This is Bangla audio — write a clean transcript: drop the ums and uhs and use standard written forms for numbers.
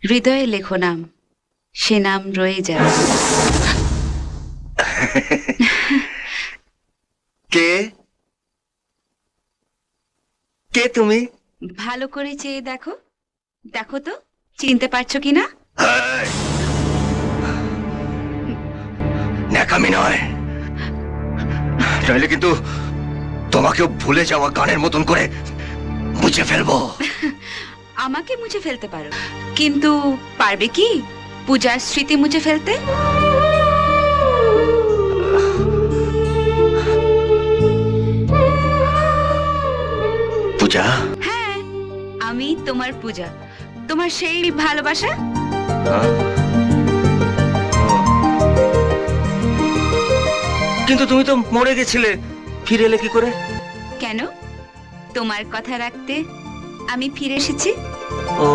হৃদয়ে লেখো নাম, সে নাম রয়ে যাবে। কে কে তুমি? ভালো করে চেয়ে দেখো, দেখো তো চিনতে পারছো কিনা। এই! ন্যাকামি নয়, নইলে কিন্তু তোমাকেও ভুলে যাওয়া গানের মতন করে মুছে ফেলবো। আমাকে মুছে ফেলতে পারো, কিন্তু পারবে কি পূজার স্মৃতি মুছে ফেলতে? পূজা, হ্যাঁ, আমি তোমার পূজা, তোমার সেই ভালোবাসা। হ্যাঁ? কিন্তু তুমি তো মরে গেছিলে, ফিরে এলে কি করে? কেন? তোমার কথা রাখতে আমি ফিরে এসেছি। ও